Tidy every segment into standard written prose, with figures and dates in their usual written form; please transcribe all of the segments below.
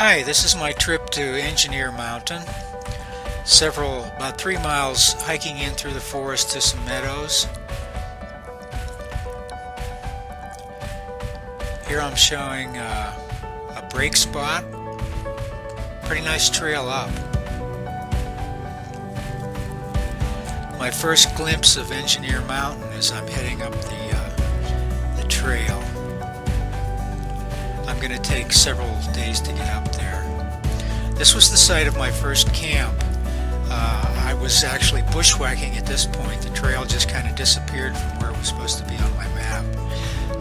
Hi, this is my trip to Engineer Mountain. About 3 miles hiking in through the forest to some meadows. Here I'm showing a break spot. Pretty nice trail up. My first glimpse of Engineer Mountain as I'm heading up the trail. I'm going to take several days to get up there. This was the site of my first camp. I was actually bushwhacking at this point. The trail just kind of disappeared from where it was supposed to be on my map.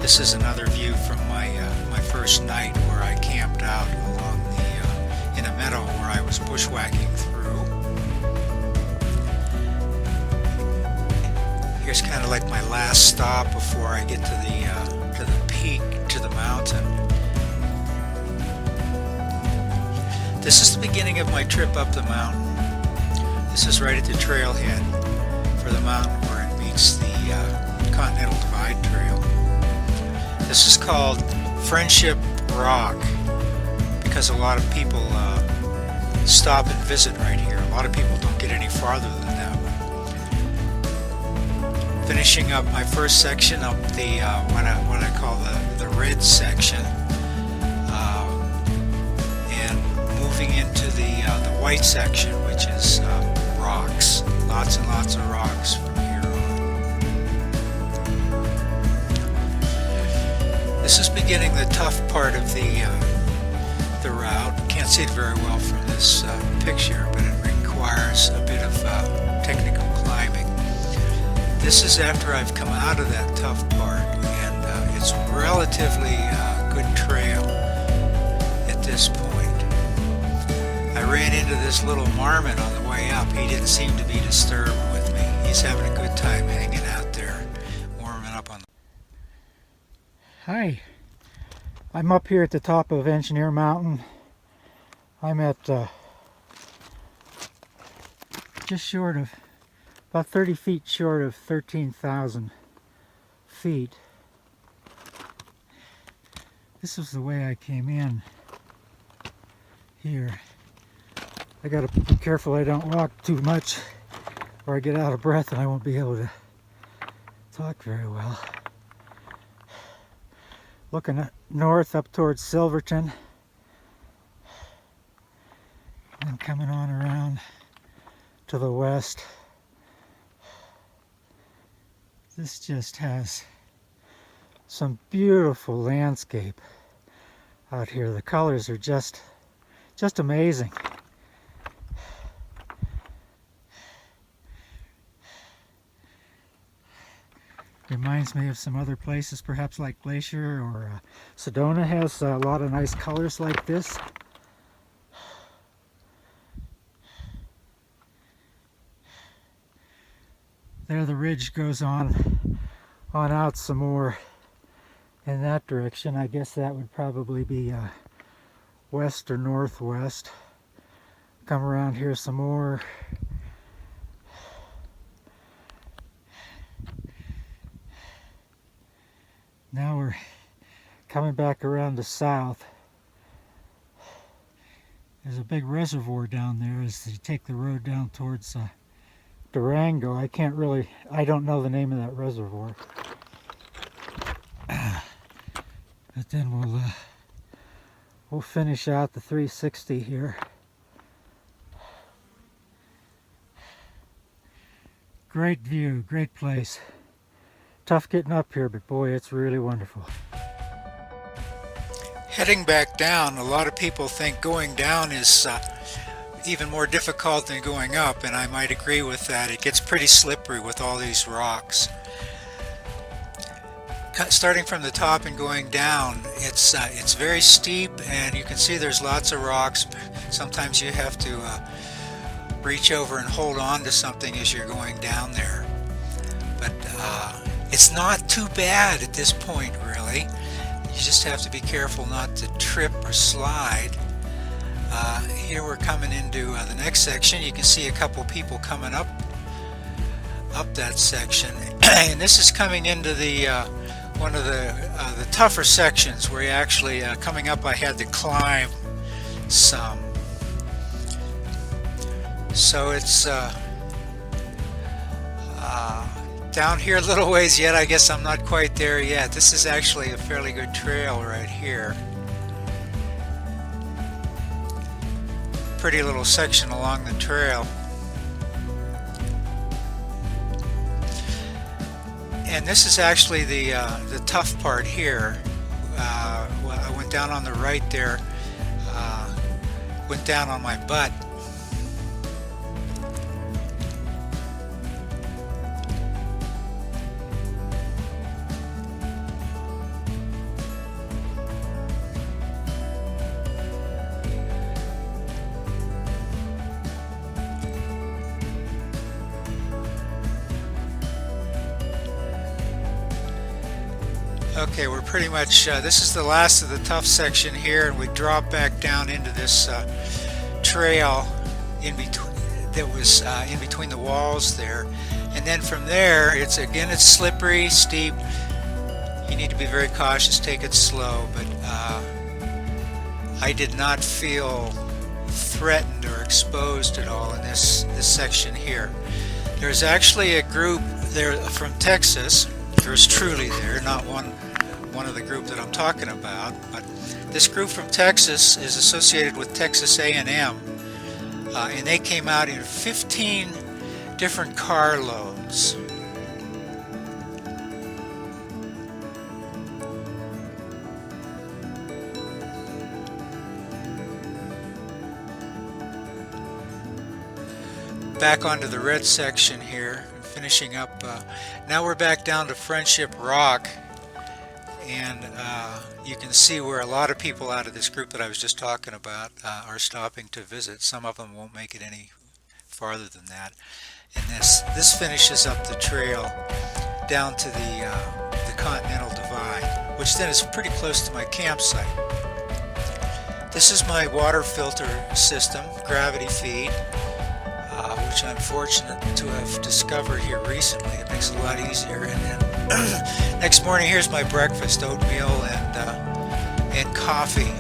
This is another view from my first night where I camped out along in a meadow where I was bushwhacking through. Here's kind of like my last stop before I get to the peak, to the mountain. This is the beginning of my trip up the mountain. This is right at the trailhead for the mountain where it meets the Continental Divide Trail. This is called Friendship Rock because a lot of people stop and visit right here. A lot of people don't get any farther than that one. Finishing up my first section up the what I call the red section. Into the white section, which is rocks. Lots and lots of rocks from here on. This is beginning the tough part of the route. Can't see it very well from this picture, but it requires a bit of technical climbing. This is after I've come out of that tough part, and it's relatively good trail at this point. I ran into this little marmot on the way up. He didn't seem to be disturbed with me. He's having a good time hanging out there, warming up on. Hi, I'm up here at the top of Engineer Mountain. I'm at just short of, about 30 feet short of 13,000 feet. This is the way I came in here. I gotta be careful I don't walk too much or I get out of breath and I won't be able to talk very well. Looking north up towards Silverton and coming on around to the west. This just has some beautiful landscape out here. The colors are just amazing. Reminds me of some other places, perhaps like Glacier or Sedona has a lot of nice colors like this. There the ridge goes on out some more in that direction. I guess that would probably be west or northwest. Come around here some more. Now we're coming back around to south. There's a big reservoir down there as you take the road down towards Durango. I don't know the name of that reservoir. But then we'll finish out the 360 here. Great view, great place. Tough getting up here, but boy, it's really wonderful. Heading back down, a lot of people think going down is even more difficult than going up, and I might agree with that. It gets pretty slippery with all these rocks. Starting from the top and going down, it's very steep, and you can see there's lots of rocks. Sometimes you have to reach over and hold on to something as you're going down there. But it's not too bad at this point, really. You just have to be careful not to trip or slide. Here we're coming into the next section. You can see a couple people coming up that section, and this is coming into the one of the tougher sections where you actually coming up I had to climb some. So it's down here a little ways yet. I guess I'm not quite there yet. This is actually a fairly good trail right here. Pretty little section along the trail. And this is actually the tough part here. I went down on the right there, went down on my butt. Okay, we're pretty much, this is the last of the tough section here, and we drop back down into this trail in between that was in between the walls there. And then from there, it's slippery, steep. You need to be very cautious, take it slow, but I did not feel threatened or exposed at all in this section here. There's actually a group there from Texas. There's truly there, not one of the group that I'm talking about, but this group from Texas is associated with Texas A&M, and they came out in 15 different carloads. Back onto the red section here, finishing up. Now we're back down to Friendship Rock, and you can see where a lot of people out of this group that I was just talking about are stopping to visit. Some of them won't make it any farther than that. And this finishes up the trail down to the Continental Divide, which then is pretty close to my campsite. This is my water filter system, gravity feed, which I'm fortunate to have discovered here recently. It makes it a lot easier. And then next morning, here's my breakfast: oatmeal and coffee.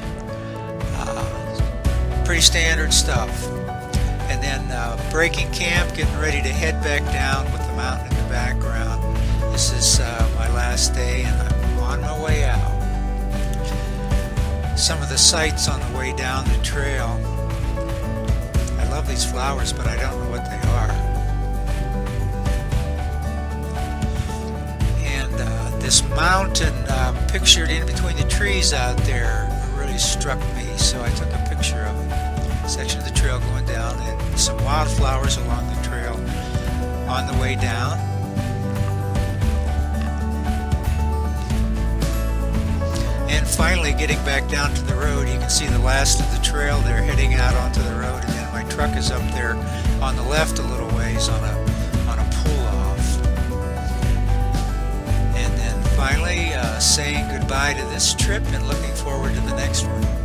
Pretty standard stuff. And then breaking camp, getting ready to head back down with the mountain in the background. This is my last day, and I'm on my way out. Some of the sights on the way down the trail. I love these flowers, but I don't know what they are. And this mountain pictured in between the trees out there really struck me, so I took a picture of it. Section of the trail going down, and some wildflowers along the trail on the way down. And finally getting back down to the road. You can see the last of the trail there heading out onto the road, and then my truck is up there on the left a little ways on a pull-off. And then finally saying goodbye to this trip and looking forward to the next one.